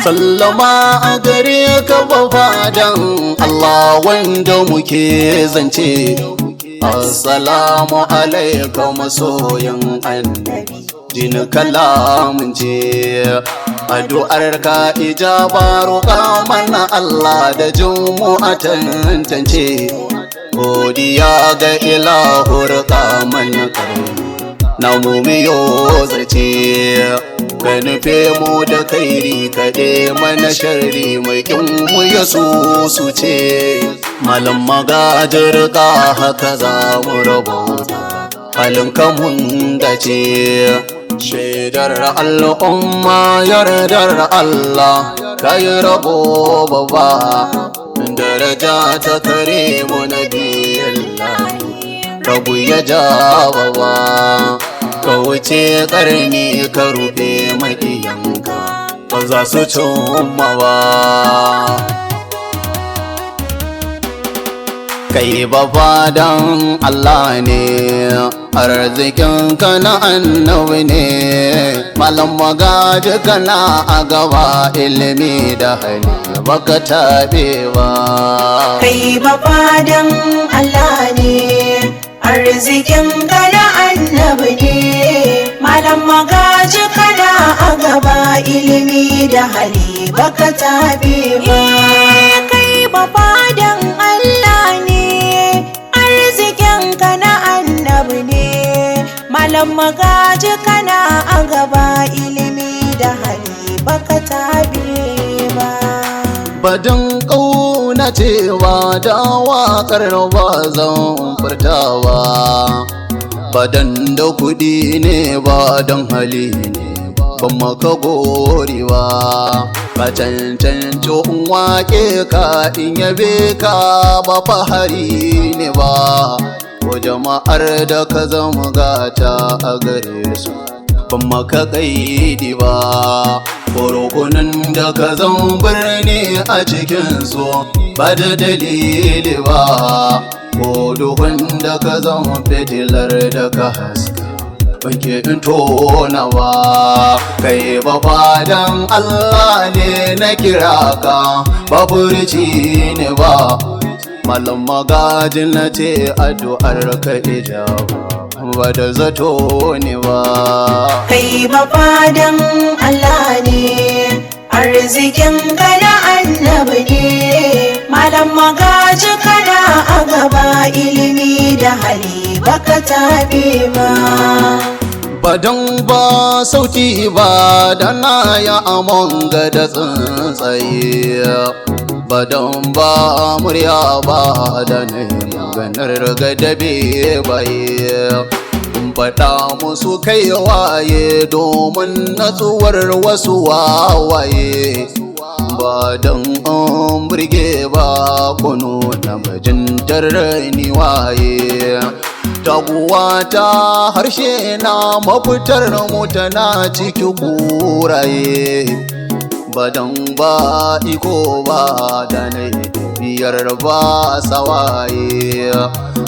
sallama a gare ka bafadan Allah wanda muke zance. Assalamu alaikum masoyin annabi, jin kalamun ce addu'ar ka ijaba, roƙa mana Allah da jinmu a tantance. Godiya ga ilahu, roƙa mana karni na mu miyo zace. Ka nufe mu da kairi, kaɗe mana sharri, mai kin mu ya ce. Malam Magaji ka haka za mu rabauta, halin kamun dace. Shaidar al'umma yardar Allah, ka yi rabo babba, daraja ta kare mu nabiyallah, rabu ya ja babba. Ka wuce ƙarni ka rufe maƙiyanka, ba za su cimma ba. Kai bafadan Allah ne, arzikinka na annabi ne. Malam Magaji kana a gaba, ilimi da hali baka taɓe ba. Kai bafadan Allah ne, arzikinka na annabi ne. Malam Magaji kana a gaba, ilimi da hali baka taɓe ba. Kai bafadan Allah ne, arzikinka na annabi ne. Malam Magaji kana a gaba, ilimi da hali baka taɓe ba. Badin ƙauna cewa da waƙar ba zan furtawa, badan da kuɗi ne ba don hali ne, ban maka gorewa. Ka cancanci in waƙe ka in yabe ka, ba fahari ne ba. Ko jama'ar da ka zama gata a gare su, ban maka kaidi ba. Ko rukunin da ka zama birni a cikinsu, ba da dalili ba. Ko duhun da ka zama fitilar da ka haska, banke in tonawa. Kai bafadan Allah ne na kira ka, ba furci ne ba. Malam Magaji na ce addu'ar ka ijaba, ba da zato ne ba. Kai bafadan Allah ne, arzikinka na annabi ne. Malam Magaji kana a gaba, ilimi da hali baka taɓe ba. Badan ba sauti ba da na ya amon ga da tsuntsaye, badan ba murya ba da na maganar ga dabe baye. Faɗa musu kai waye domin natsuwar wasu wawaye, ba don an burge ba kuno na bajintar ni waye. Taguwa ta harshe na mafitar mu tana ciki kuraye, badan ba iko ba da na biyar ba sawaye.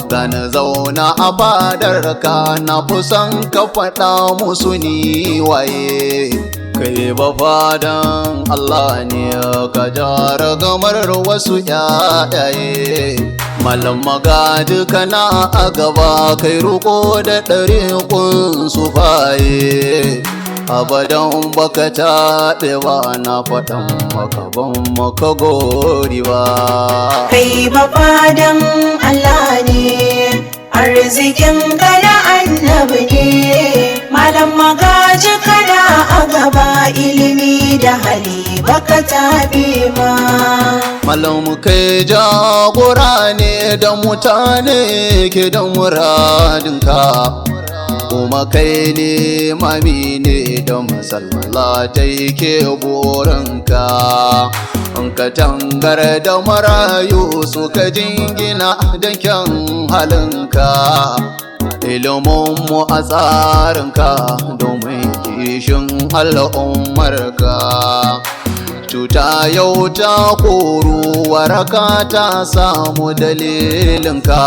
Gana zauna a fadarka, na fusan ka faɗa musu ni waye. Kai bafadan Allah ne, ka jara gamar wasu ƴaƴaye. Malam Magaji kana a gaba, kai ruko da ɗariƙun su faye. Abadan baka taɓe ba, na faɗan maka ban maka gori ba. Kai bafadan Allah ne, arzikinka na annabi ne. Malam Magaji kana a gaba, ilimi da hali baka taɓe ba. Malam kai jagora ne da mutane ke da muradinka, kuma kai ne mami ne da masallatai ke burinka. In ka tangar da marayu suka jingina da kyan halinka, iliminmu a tsarinka domin kishin al'ummarka. Cuta yau ta koru, waraka ta samu dalilinka.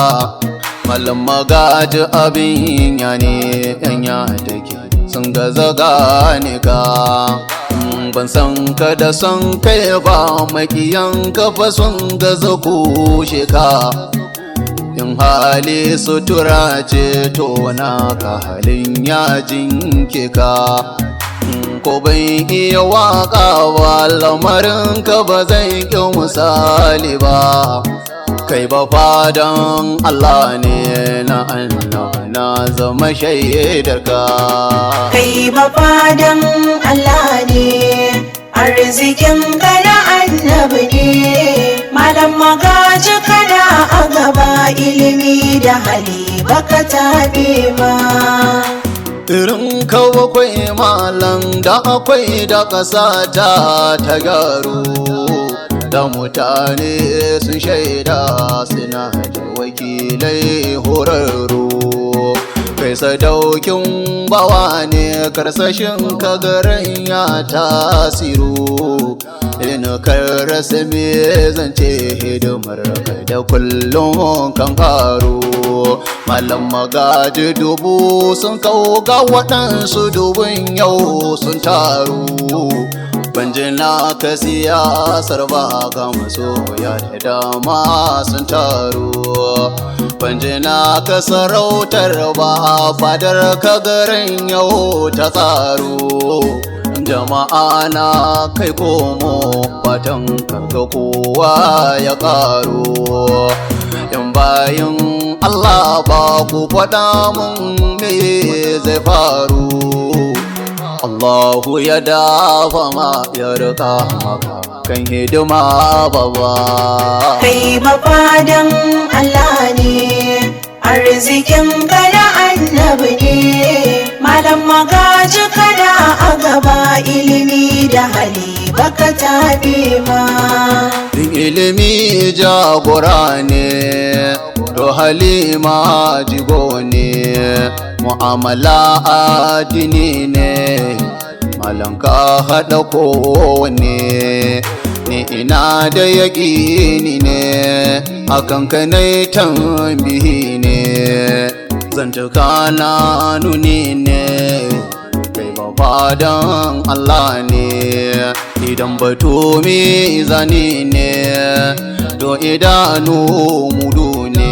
Malam Magaji abin ya ne yan ya take sun gaza gane ka. ban san ka da son kai ba makiyan ka fa sun gaza kushe ka in hali sutura ce to na ka halin ya jinke ka ko ban iya waka ba lamarin ka ba zai ƙi misali ba kai ba fadan Allah ne na annabi na zama shaidar ka kai ba fadan Allah ne arzikin ka na annabi ne malam magaji kana a gaba ilimi da hali baka tabe ba irin kawo kwai malam da akwai da ƙasa ta gyaru da mutane sun shaida suna da wakilai horarru kai sadaukin bawa ne karsashin kagaran ya tasiru in karasa me zance hidimar kai da kullum kan karu malam magaji dubu sun kauga waɗansu dubun yau sun taru banjina ka siyasar ba ga masoya da dama sun taru banjina ka sarautar ba fadar ka garin yau ta tsaro jama'a na kai komo fatan kaga kowa ya karo yan bayan Allah ba ku faɗa mun me zai faru Allahu ya dafa ma ya rika maka kan hidima baba kai mafadan Allah ne arzikin ka na annabi ne malam magaji kana a gaba ilimi da hali baka tabe ma ilimi jagora ne to halima jigo ne mu'amala addini ne malam ka haɗa kowanne ni ina da yaƙini ne akan ka nai tambihi ne zantuka na nuni ne kai babadan Allah ne idan batu mizani ne to idanu mudu ne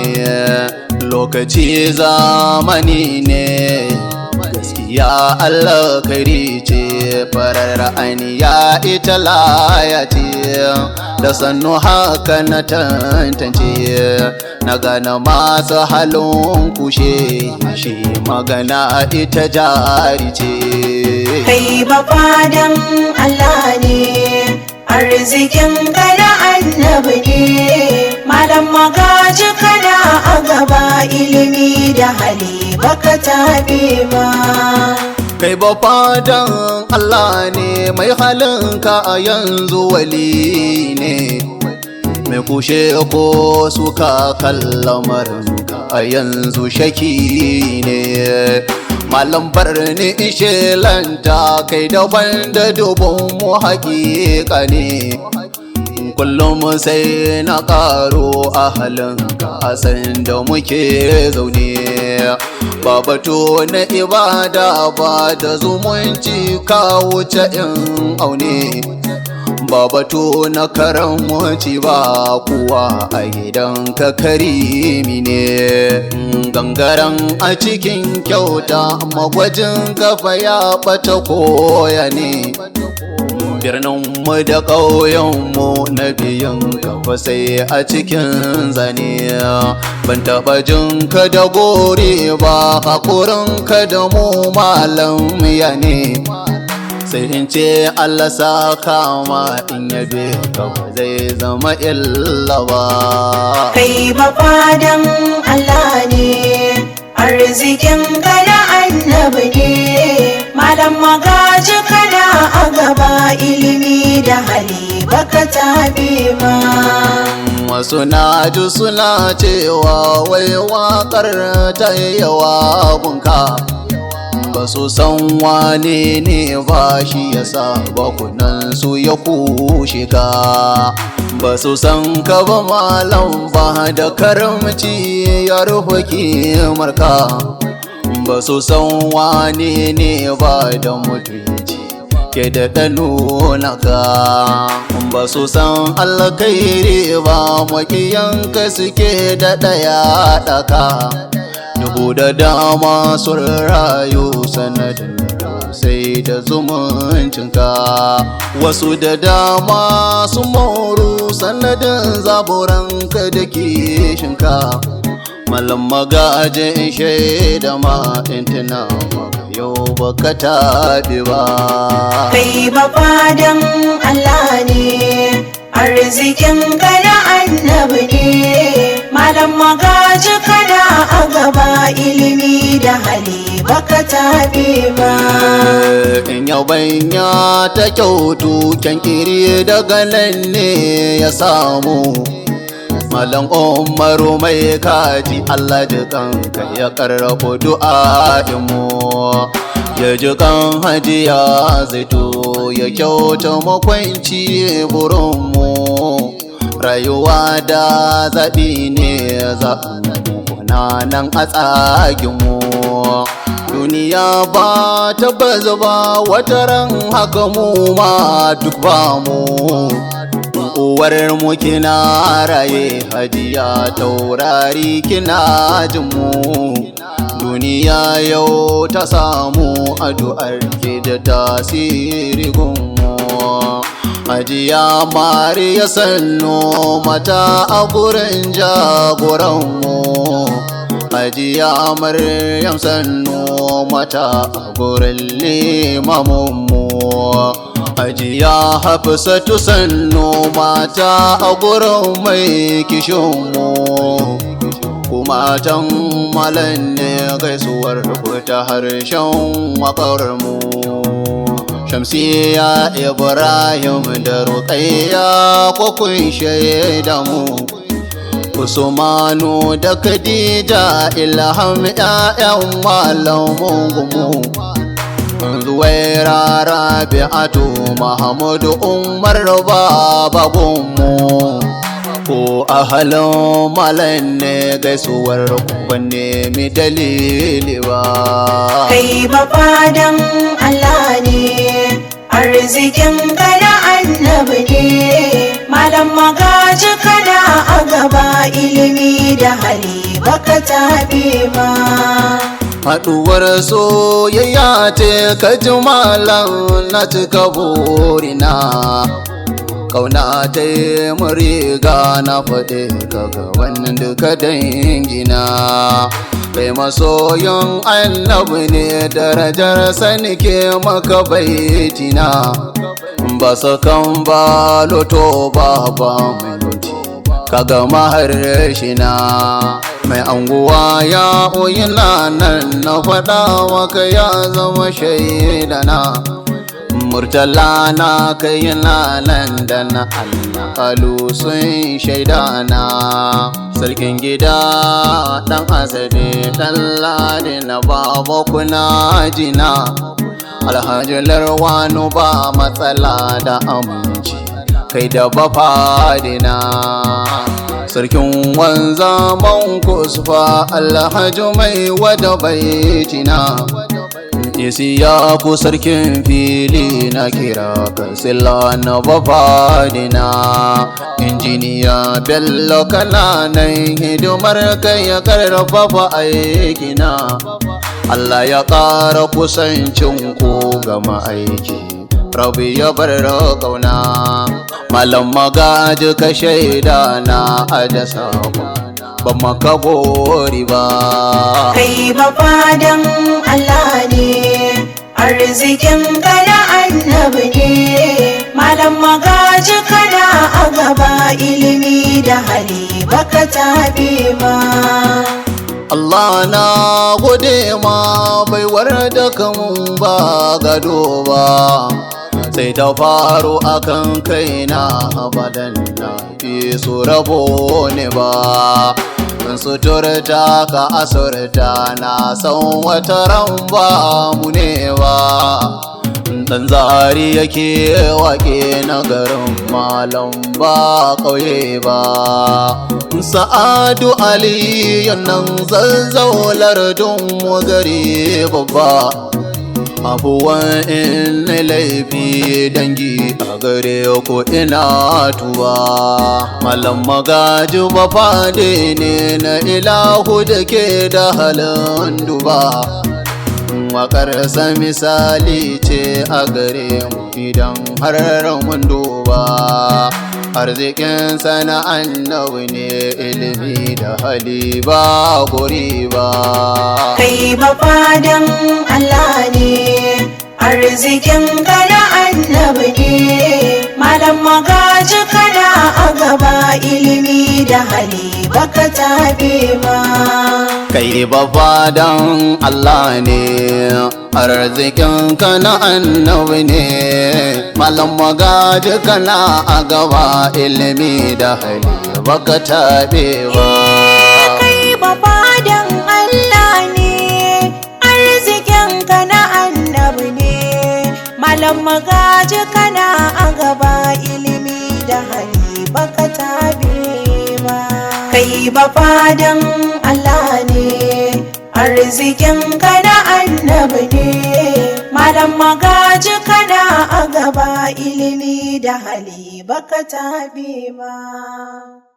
lokaci zamani ne gaskiya Allah kari ce farar aniya ita laya ce da sannu haka na tantance na gana masu halin kushe shi magana ita jari ce kai ba fadan Allah ne arzikin ka na annabi ne malam magaji kana a gaba ilimi da hali baka tabe ba kai ba fadan Allah ne mai halinka a yanzu wali ne mai kushe ko suka kallamarinka a yanzu shaki ne malam barni ishelanta kai daban da dubun mu haƙiƙa ne kullum sai na ƙaro a halinka a san da muke zaune babato na ibada ba da zumunci ka wuce in aune babato na karamci ba kuwa a gidanka karimi ne gangaren a cikin kyauta magwajin kafa ya ɓata koya ne birninmu da ƙauyenmu na biyan kafa sai a cikin zane ban taɓa jin ka da gori ba haƙurin ka da mu malam ya ne sai in ce Allah saka ma in yabe ka ba zai zama illa ba kai ba fadan Allah ne arzikin ka na annabi ne malam magaji kana a gaba ilimi da hali baka tabe ma wasu na ji suna cewa wai waƙar ta yawa bunka ba su san wane ne ba shi yasa bakunan su ya kushe ka ba su san ka ba malam ba da karamci ya rufe kimarka ba su san wane ne ba da mutunci ke da nuna ka ba su san alkhairi ba makiyanka suke da ɗaya ɗaka dubu da dama sun rayu sanadin sai da zumuncinka wasu da dama sun moru sanadin zaburanka da kishinka malam magajin shaida ma intina yau baka taɓi ba kai ba fadan Allah ne arzikin ka na annabi ne malam magaji kana a gaba ilimi da hali baka taɓe ba in yau banya ta kyautu kyankiri daga nan ne ya samu Malam Umaru mai kaji Allah jikanka ya karrabo du'a'inmu ya jikan hajiya zaito ya kyauta makwanci burinmu rayuwa da zaɓi ne zaɓin nan a tsaginmu duniya ba ta bazu ba wataran haka mu ma duk ba mu uwar mu kina raye hajiya taurari kina jin mu duniya yau ta samu addu'ar ke da tasiri gunmu hajiya mariya sanno mata a gurin jagoranmu hajiya maryam sanno mata a gurin limamunmu hajiya hafsatu sanno mata a gurin mai kishinmu kuma tan malan ne gaisuwar ta harshen waƙarmu shamsiya ibrahim da ruqayya ko kun shaida mu usmanu da khadija ilham ya'yan malamun gumu Zuwaira Rabi'atu Muhammadu Umar Baba gunmu ko ahalin malan ne gaisuwar wanne mi dalili ba kai ba fadan Allah ne arzikin ka na annabi ne malam magaji kana a gaba ilimi da hali baka taɓe ba haɗuwar soyayya ce ka ji malam na cika burina ƙauna ta yi muriga na faɗe kaga wannan duka dangina kai masoyin annabi ne darajar sani ke maka baitina ba sakan ba loto ba ba minti kaga maharshina mai anguwa ya oyina nan na faɗa maka ya zama shaidana murtala na kai nan da na alƙalu sun shaidana sarkin gida ɗan asabe ɗan ladi na baba kuna jina alhaji larwanu ba matsala da aminci kai da bafadina sarkin wanzaman kusfa alhaji mai wada baitina isiya ku sarkin fili na kira kasila na bafadina injiniya bello kananan hidimar kai ya karfafa aikina Allah ya ƙara kusancin ku gama aiki rabi ya bar ƙauna malam magaji ka shaida na adasa ba maka bori ba kai ba fadan Allah ne arzikin ka na annabi ne malam magaji kana a gaba ilimi da hali baka taɓe ba Allah na gode ma baiwar da kamun ba gado ba sai ta faru akan kaina abadan na fi su rabo ne ba suturta ka asurta na san wata ran ba mu ne ba dan zari yake wake na garin malam ba ƙauye ba sa'adu ali yannan zazzaular don mu gari babba abuwan in laifi dangi a gare ku ina tuwa. Malam Magaji bafade ne na ilahu da ke da halin duba. Waƙarsa misali ce a gare mu idan har mun duba. Arzikinsa na annabi ne, ilimi da hali ba guri ba. Kai bafadan Allah ne, arzikin ka na annabi ne. Malam Magaji kana a gaba, ilimi da hali baka tabe ba. Kai bafadan Allah ne, arzikin ka na annabi ne. Malam Magaji kana a gaba, ilimi da hali baka tabe ba. Kai bafadan Allah ne, arzikin ka na annabi ne. Malam Magaji kana a gaba, ilimi da hali baka tabe ba. Kai bafadan Allah ne, arzikin ka na annabi ne. Malam Magaji kana a gaba, ilimi da hali baka tabe ba.